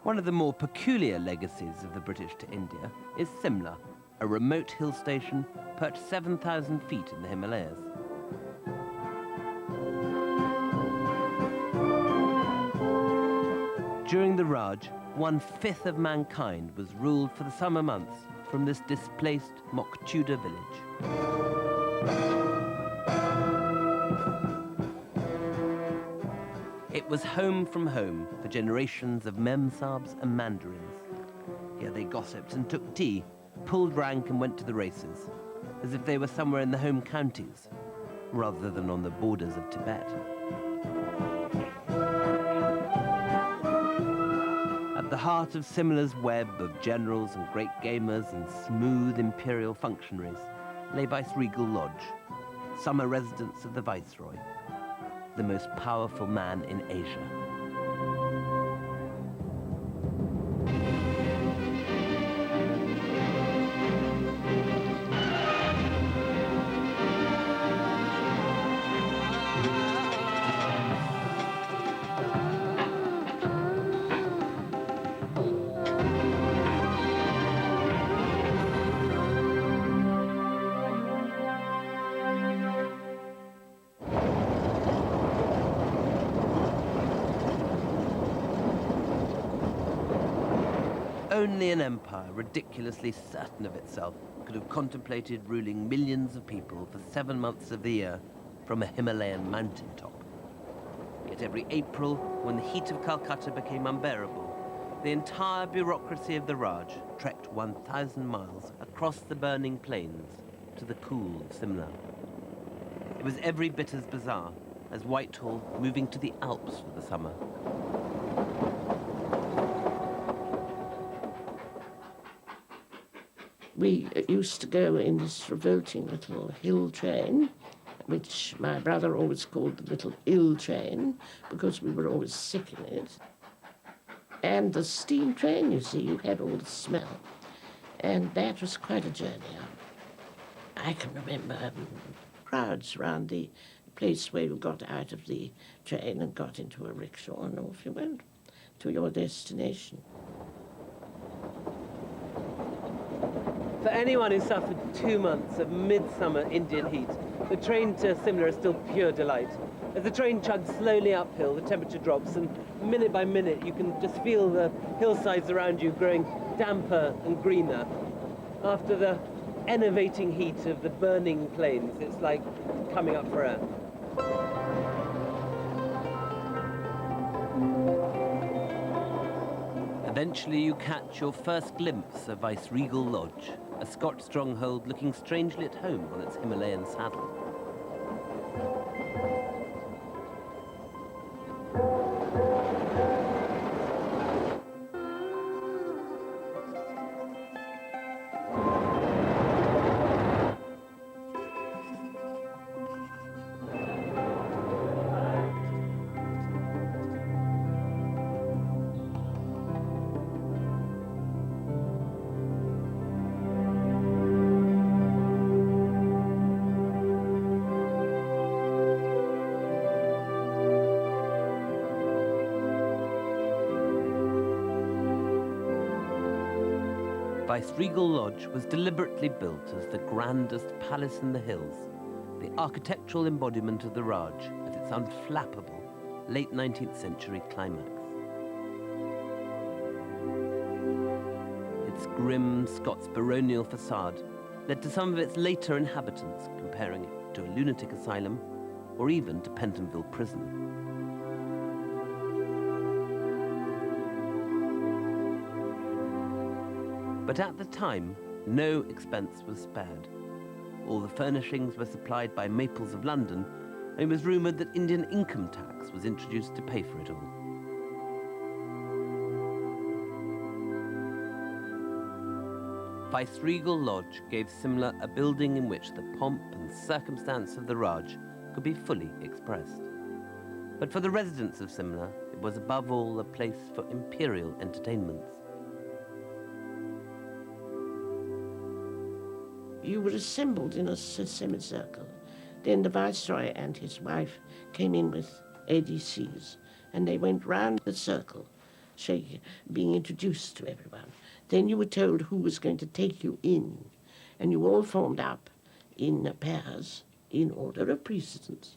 One of the more peculiar legacies of the British to India is Shimla, a remote hill station perched 7,000 feet in the Himalayas. During the Raj, 1/5 of mankind was ruled for the summer months from this displaced mock Tudor village. It was home from home for generations of memsahibs and mandarins. Here they gossiped and took tea, pulled rank and went to the races, as if they were somewhere in the home counties, rather than on the borders of Tibet. At the heart of Shimla's web of generals and great gamers and smooth imperial functionaries lay Viceregal Lodge, summer residence of the Viceroy, the most powerful man in Asia. Only an empire ridiculously certain of itself could have contemplated ruling millions of people for 7 months of the year from a Himalayan mountaintop. Yet every April, when the heat of Calcutta became unbearable, the entire bureaucracy of the Raj trekked 1,000 miles across the burning plains to the cool of Shimla. It was every bit as bizarre as Whitehall moving to the Alps for the summer. We used to go in this revolting little hill train, which my brother always called the little ill train, because we were always sick in it. And the steam train, you see, you had all the smell. And that was quite a journey. I can remember crowds around the place where you got out of the train and got into a rickshaw, and off you went to your destination. For anyone who suffered 2 months of midsummer Indian heat, the train to Shimla is still pure delight. As the train chugs slowly uphill, the temperature drops, and minute by minute you can just feel the hillsides around you growing damper and greener. After the enervating heat of the burning plains, it's like coming up for air. Eventually you catch your first glimpse of Viceregal Lodge, a Scotch stronghold looking strangely at home on its Himalayan saddle. Viceregal Lodge was deliberately built as the grandest palace in the hills, the architectural embodiment of the Raj at its unflappable late 19th century climax. Its grim Scots baronial facade led to some of its later inhabitants comparing it to a lunatic asylum or even to Pentonville Prison. But at the time, no expense was spared. All the furnishings were supplied by Maples of London, and it was rumoured that Indian income tax was introduced to pay for it all. Viceregal Lodge gave Shimla a building in which the pomp and circumstance of the Raj could be fully expressed. But for the residents of Shimla, it was above all a place for imperial entertainments. You were assembled in a semicircle. Then the Viceroy and his wife came in with ADCs, and they went round the circle being introduced to everyone. Then you were told who was going to take you in, and you all formed up in pairs in order of precedence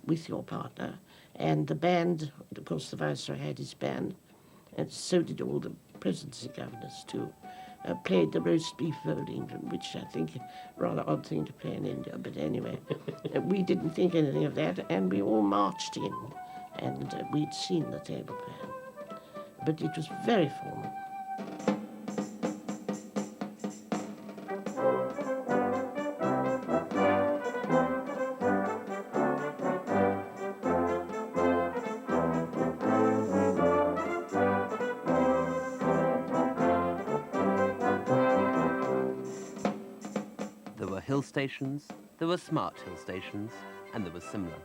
with your partner. And the band, of course, the Viceroy had his band, and so did all the presidency governors too. Played the roast beef of Old England, which I think a rather odd thing to play in India, but anyway, we didn't think anything of that, and we all marched in, and we'd seen the table plan. But it was very formal. There were hill stations, there were smart hill stations, and there was Shimla.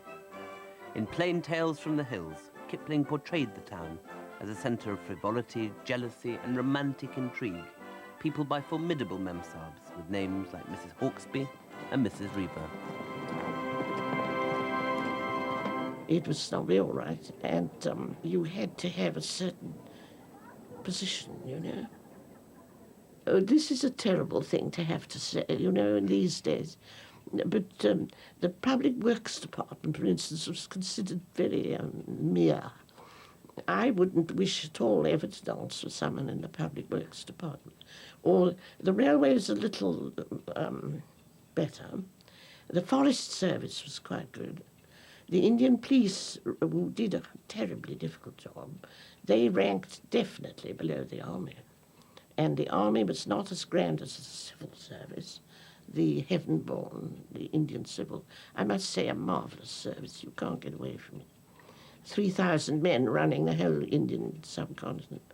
In Plain Tales from the Hills, Kipling portrayed the town as a centre of frivolity, jealousy, and romantic intrigue, peopled by formidable memsahibs with names like Mrs. Hawksby and Mrs. Reaver. It was snobby, all right, and you had to have a certain position, you know. Oh, this is a terrible thing to have to say, you know, in these days. But the Public Works Department, for instance, was considered very mere. I wouldn't wish at all ever to dance with someone in the Public Works Department. Or the railways a little better. The Forest Service was quite good. The Indian police, who did a terribly difficult job, they ranked definitely below the army. And the army was not as grand as the civil service, the heaven-born, the Indian civil. I must say a marvellous service. You can't get away from it. 3,000 men running the whole Indian subcontinent.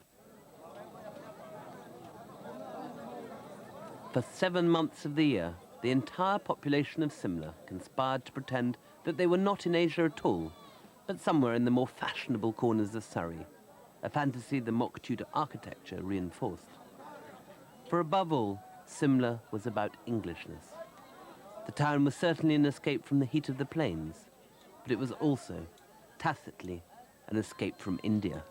For 7 months of the year, the entire population of Shimla conspired to pretend that they were not in Asia at all, but somewhere in the more fashionable corners of Surrey, a fantasy the mock Tudor architecture reinforced. For above all, Shimla was about Englishness. The town was certainly an escape from the heat of the plains, but it was also, tacitly, an escape from India.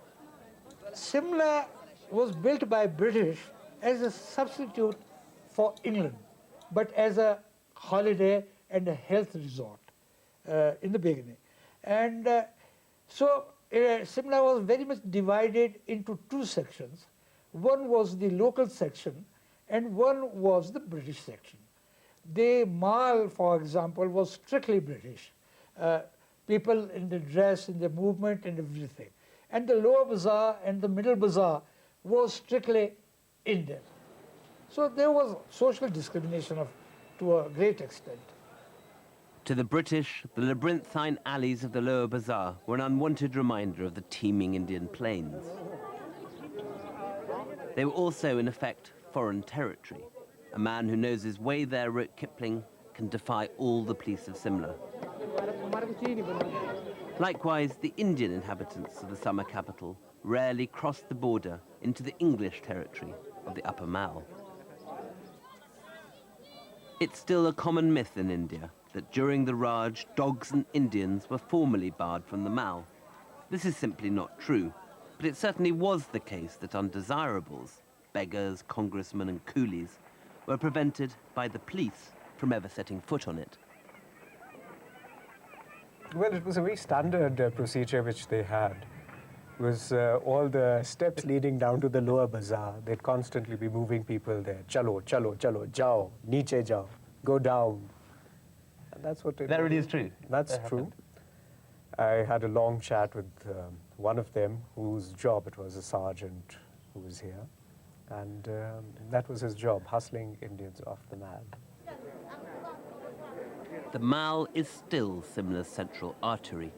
Shimla was built by British as a substitute for England, but as a holiday and a health resort in the beginning. And so Shimla was very much divided into two sections. One was the local section and one was the British section. The Mall, for example, was strictly British. People in the dress, in the movement and everything. And the lower bazaar and the middle bazaar was strictly Indian. So there was social discrimination to a great extent. To the British, the labyrinthine alleys of the lower bazaar were an unwanted reminder of the teeming Indian plains. They were also, in effect, foreign territory. A man who knows his way there, wrote Kipling, can defy all the police of Shimla. Likewise, the Indian inhabitants of the summer capital rarely crossed the border into the English territory of the Upper Mall. It's still a common myth in India that during the Raj, dogs and Indians were formally barred from the Mall. This is simply not true, but it certainly was the case that undesirables, beggars, congressmen and coolies, were prevented by the police from ever setting foot on it. Well, it was a very standard procedure which they had. It was all the steps leading down to the lower bazaar. They'd constantly be moving people there. Chalo, chalo, chalo, jao, niche jao, go down. And that's what it That really is true. That's true. I had a long chat with one of them whose job it was, a sergeant who was here. And that was his job, hustling Indians off the Mall. The Mall is still Shimla's central artery.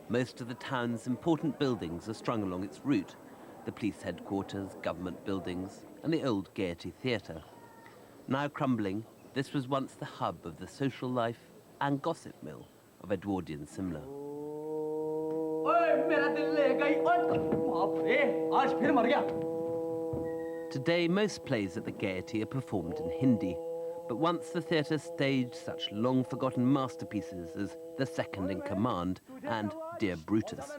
Most of the town's important buildings are strung along its route. The police headquarters, government buildings, and the old Gaiety Theatre. Now crumbling, this was once the hub of the social life and gossip mill of Edwardian Shimla. Today, most plays at the Gaiety are performed in Hindi, but once the theatre staged such long-forgotten masterpieces as The Second in Command and Dear Brutus.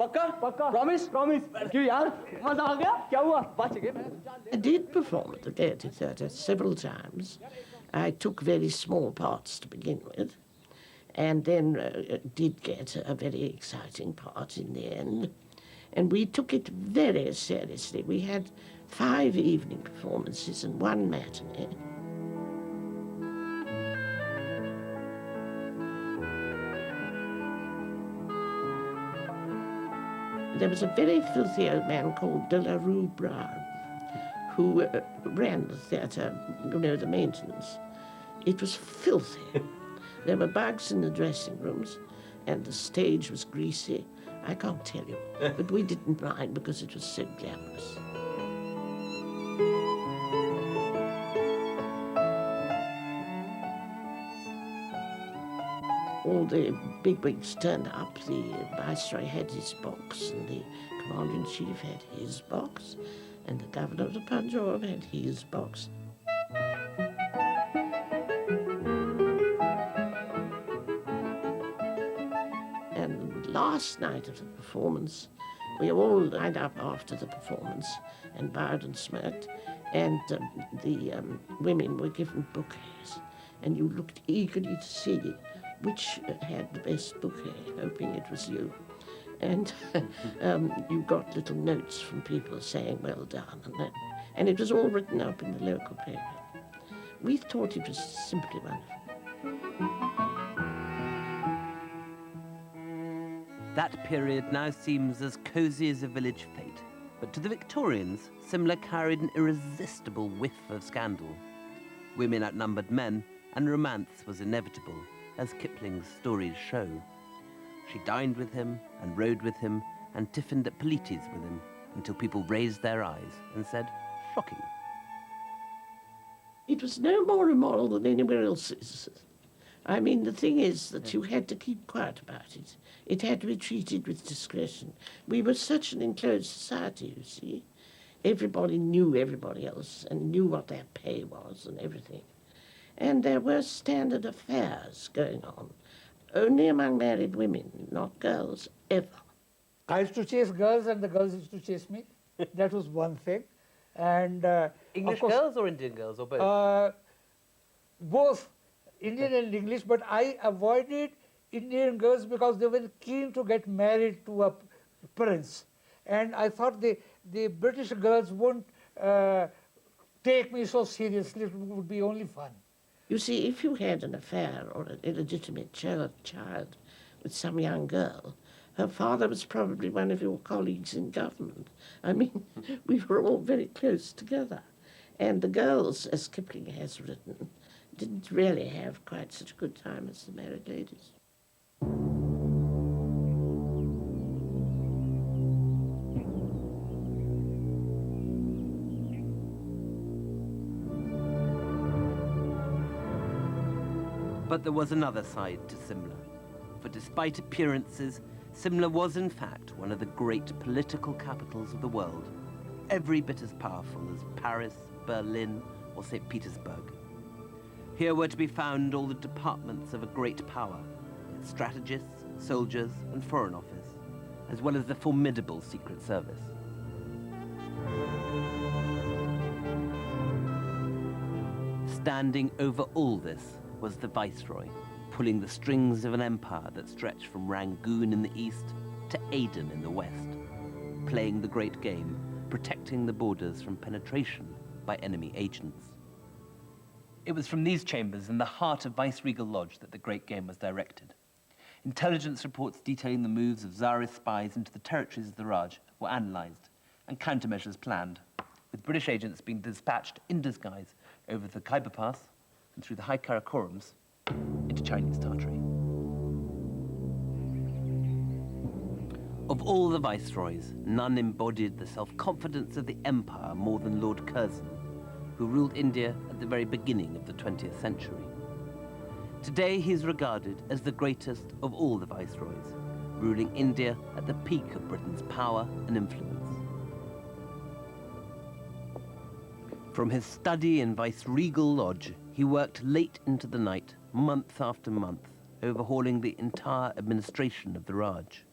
पक्का पक्का promise promise क्यों यार मजा आ गया क्या हुआ बच गए I did perform at the Gaiety Theatre several times. I took very small parts to begin with, and then did get a very exciting part in the end. And we took it very seriously. We had 5 evening performances and 1 matinee. There was a very filthy old man called De La Rue Brown who ran the theatre, you know, the maintenance. It was filthy. There were bugs in the dressing rooms, and the stage was greasy. I can't tell you, but we didn't mind because it was so glamorous. All the bigwigs turned up. The Viceroy had his box, and the Commander-in-Chief had his box, and the Governor of the Punjab had his box. And last night of the performance, we all lined up after the performance and bowed and smirked, and the women were given bouquets, and you looked eagerly to see which had the best bouquet, hoping it was you. And you got little notes from people saying, well done, and it was all written up in the local paper. We thought it was simply wonderful. That period now seems as cosy as a village fete, but to the Victorians, Shimla carried an irresistible whiff of scandal. Women outnumbered men, and romance was inevitable, as Kipling's stories show. She dined with him and rode with him and tiffined at Politis with him until people raised their eyes and said, shocking. It was no more immoral than anywhere else's. I mean, the thing is that you had to keep quiet about it. It had to be treated with discretion. We were such an enclosed society, you see. Everybody knew everybody else and knew what their pay was and everything. And there were standard affairs going on, only among married women, not girls, ever. I used to chase girls and the girls used to chase me. That was one thing. And English of course, girls or Indian girls or both? both Indian and English, but I avoided Indian girls because they were keen to get married to a prince. And I thought the British girls wouldn't take me so seriously, it would be only fun. You see, if you had an affair or an illegitimate child with some young girl, her father was probably one of your colleagues in government. I mean, we were all very close together. And the girls, as Kipling has written, didn't really have quite such a good time as the married ladies. But there was another side to Shimla. For despite appearances, Shimla was in fact one of the great political capitals of the world, every bit as powerful as Paris, Berlin, or St. Petersburg. Here were to be found all the departments of a great power, its strategists, soldiers, and foreign office, as well as the formidable Secret Service. Standing over all this was the Viceroy, pulling the strings of an empire that stretched from Rangoon in the east to Aden in the west, playing the great game, protecting the borders from penetration by enemy agents. It was from these chambers in the heart of Viceregal Lodge that the great game was directed. Intelligence reports detailing the moves of Tsarist spies into the territories of the Raj were analysed and countermeasures planned, with British agents being dispatched in disguise over the Khyber Pass and through the High Karakorums into Chinese Tartary. Of all the viceroys, none embodied the self-confidence of the empire more than Lord Curzon, who ruled India at the very beginning of the 20th century. Today he is regarded as the greatest of all the viceroys, ruling India at the peak of Britain's power and influence. From his study in Viceregal Lodge, he worked late into the night, month after month, overhauling the entire administration of the Raj.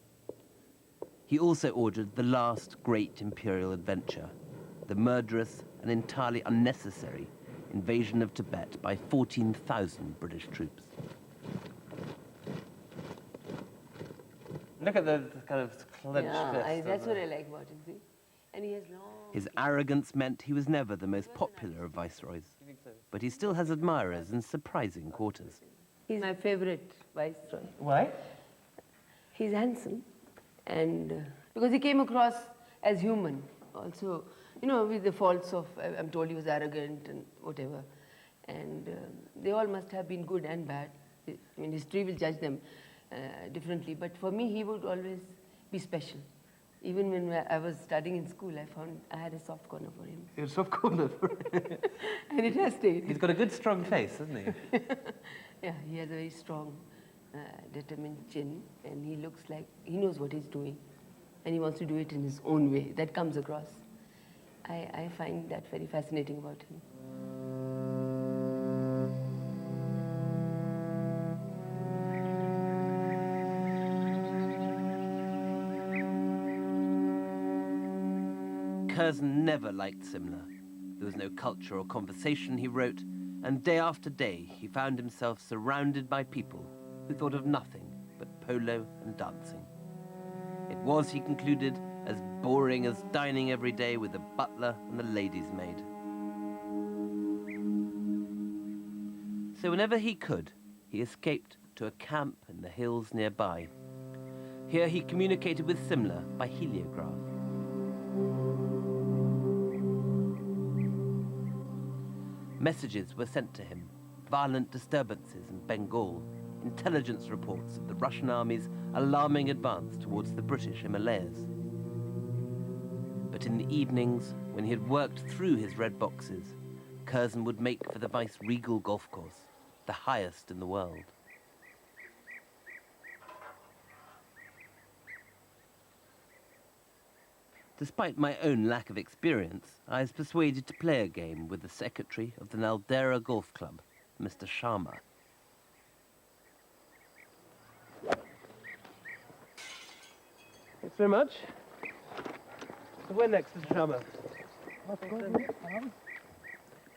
He He also ordered the last great imperial adventure, the murderous and entirely unnecessary invasion of Tibet by 14,000 British troops. Look at the kind of clenched fist. That's what I like about him, see? And he has long... His arrogance meant he was never the most popular of viceroys, but he still has admirers in surprising quarters. He's my favorite viceroy. Why? He's handsome, and because he came across as human also, you know, with the faults of, I'm told he was arrogant and whatever, and they all must have been good and bad. I mean, history will judge them differently, but for me, he would always be special. Even when I was studying in school, I found I had a soft corner for him. You had a soft corner for him? And it has stayed. He's got a good, strong face, hasn't he? Yeah, he has a very strong, determined chin, and he looks like he knows what he's doing, and he wants to do it in his own way. That comes across. I find that very fascinating about him. Curzon never liked Shimla. There was no culture or conversation, he wrote, and day after day he found himself surrounded by people who thought of nothing but polo and dancing. It was, he concluded, as boring as dining every day with the butler and the lady's maid. So whenever he could, he escaped to a camp in the hills nearby. Here he communicated with Shimla by heliograph. Messages were sent to him, violent disturbances in Bengal, intelligence reports of the Russian army's alarming advance towards the British Himalayas. But in the evenings, when he had worked through his red boxes, Curzon would make for the Viceregal golf course, the highest in the world. Despite my own lack of experience, I was persuaded to play a game with the secretary of the Naldera Golf Club, Mr. Sharma. Thanks very much. So where next, Mr. Sharma?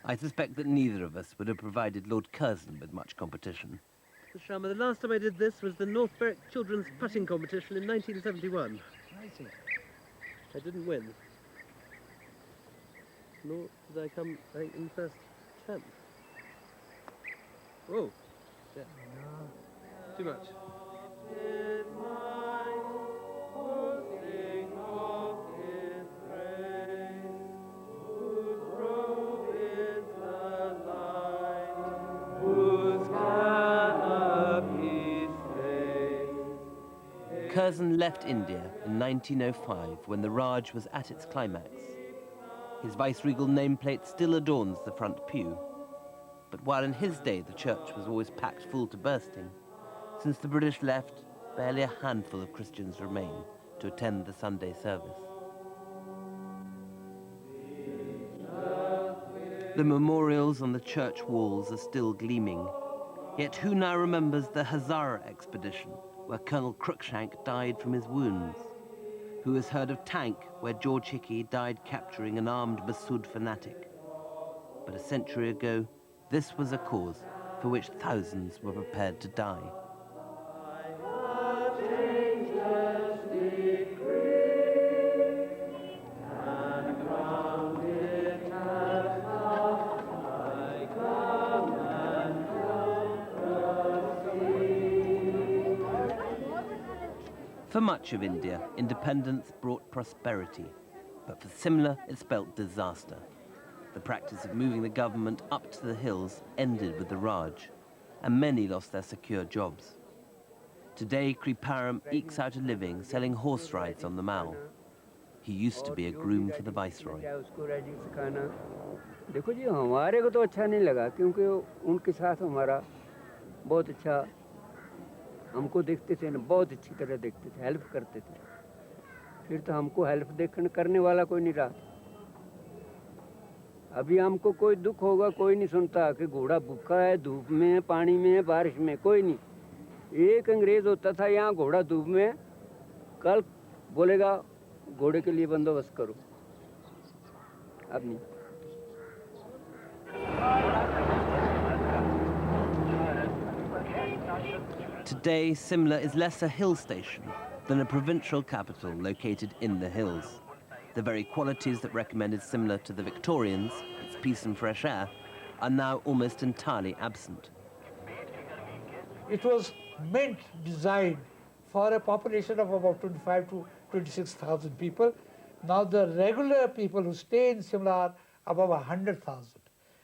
I suspect that neither of us would have provided Lord Curzon with much competition. Mr. Sharma, the last time I did this was the North Berwick Children's Putting Competition in 1971. I didn't win. Nor did I come, I think, in the first attempt. Whoa. Yeah. Too much. Curzon left India in 1905 when the Raj was at its climax. His viceregal nameplate still adorns the front pew. But while in his day the church was always packed full to bursting, since the British left, barely a handful of Christians remain to attend the Sunday service. The memorials on the church walls are still gleaming, yet who now remembers the Hazara expedition, where Colonel Cruikshank died from his wounds? Who has heard of Tank, where George Hickey died capturing an armed Massoud fanatic? But a century ago, this was a cause for which thousands were prepared to die. For much of India, independence brought prosperity, but for Shimla it spelt disaster. The practice of moving the government up to the hills ended with the Raj, and many lost their secure jobs. Today, Kriparam ekes out a living selling horse rides on the Mall. He used to be a groom for the Viceroy. देखो जी हमारे को तो अच्छा नहीं लगा क्योंकि उनके साथ हमारा बहुत अच्छा हमको देखते थे ना बहुत अच्छी तरह देखते थे हेल्प करते थे फिर तो हमको हेल्प देखने करने वाला कोई नहीं रहा अभी हमको कोई दुख होगा कोई नहीं सुनता कि घोड़ा भूखा है धूप में पानी में बारिश में कोई नहीं एक अंग्रेज होता था यहाँ घोड़ा धूप में कल बोलेगा घोड़े के लिए बंदोबस्त करो, अब नहीं। Today, Shimla is less a hill station than a provincial capital located in the hills. The very qualities that recommended Shimla to the Victorians, its peace and fresh air, are now almost entirely absent. It was meant, designed for a population of about 25 to 26,000 people. Now the regular people who stay in Shimla are above 100,000.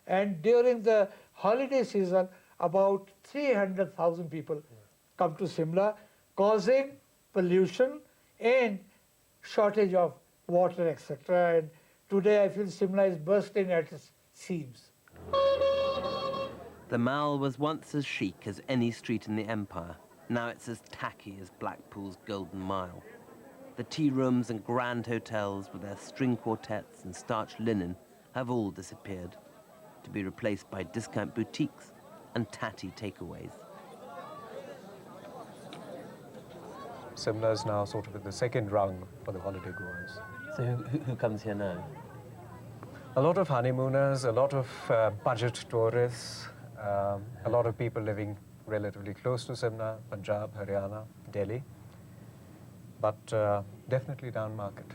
And during the holiday season, about 300,000 people come to Shimla, causing pollution and shortage of water, etc. And today I feel Shimla is bursting at its seams. The Mall was once as chic as any street in the empire. Now it's as tacky as Blackpool's Golden Mile. The tea rooms and grand hotels with their string quartets and starched linen have all disappeared, to be replaced by discount boutiques and tatty takeaways. Shimla is now sort of at the second rung for the holiday goers. So who comes here now? A lot of honeymooners, a lot of budget tourists, a lot of people living relatively close to Shimla, Punjab, Haryana, Delhi, but definitely down market.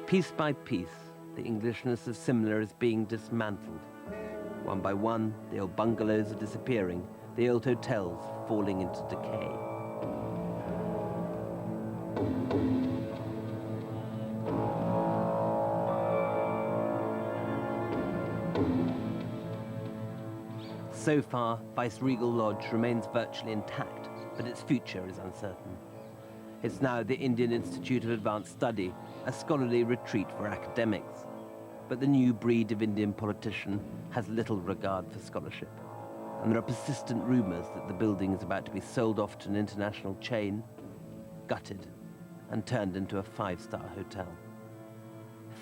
Piece by piece, the Englishness of Shimla is being dismantled. One by one, the old bungalows are disappearing, the old hotels falling into decay. So far, Viceregal Lodge remains virtually intact, but its future is uncertain. It's now the Indian Institute of Advanced Study, a scholarly retreat for academics. But the new breed of Indian politician has little regard for scholarship. And there are persistent rumors that the building is about to be sold off to an international chain, gutted, and turned into a five-star hotel.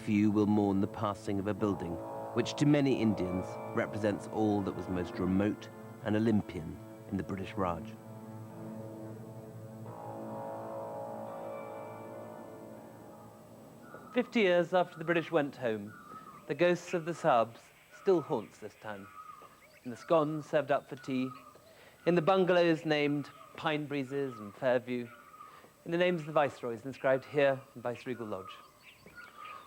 Few will mourn the passing of a building which to many Indians represents all that was most remote and Olympian in the British Raj. "50 years after the British went home, the ghosts of the Saabs still haunts this town. In the scones served up for tea, in the bungalows named Pine Breezes and Fairview, in the names of the Viceroys inscribed here in Viceregal Lodge.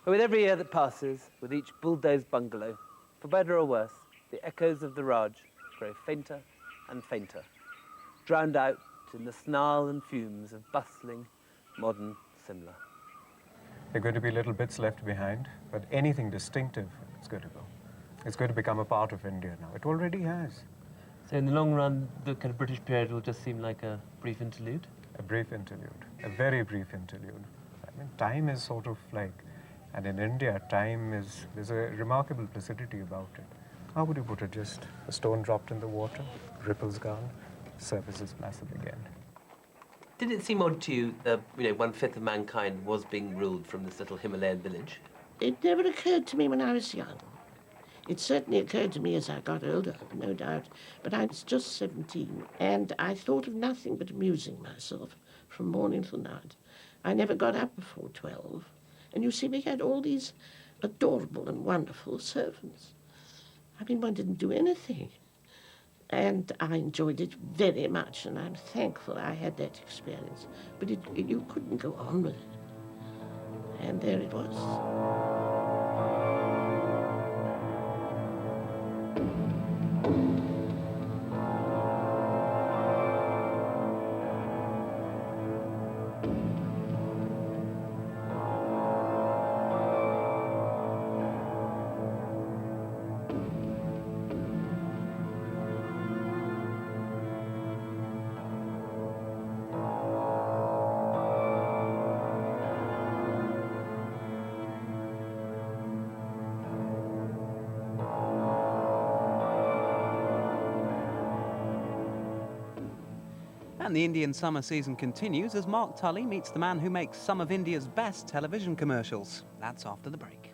But with every year that passes, with each bulldozed bungalow, for better or worse, the echoes of the Raj grow fainter and fainter, drowned out in the snarl and fumes of bustling, modern Shimla. There are going to be little bits left behind, but anything distinctive is going to go. It's going to become a part of India now. It already has. So in the long run, the kind of British period will just seem like a brief interlude? A brief interlude, a very brief interlude. I mean, time is sort of like, and in India, time is, there's a remarkable placidity about it. How would you put it? Just a stone dropped in the water, ripples gone, surface is massive again. Did it seem odd to you that, 1/5 of mankind was being ruled from this little Himalayan village? It never occurred to me when I was young. It certainly occurred to me as I got older, no doubt, but I was just 17, and I thought of nothing but amusing myself from morning till night. I never got up before 12, and you see, we had all these adorable and wonderful servants. I mean, one didn't do anything. And I enjoyed it very much, and I'm thankful I had that experience. But you couldn't go on with it. And there it was. And the Indian summer season continues as Mark Tully meets the man who makes some of India's best television commercials. That's after the break.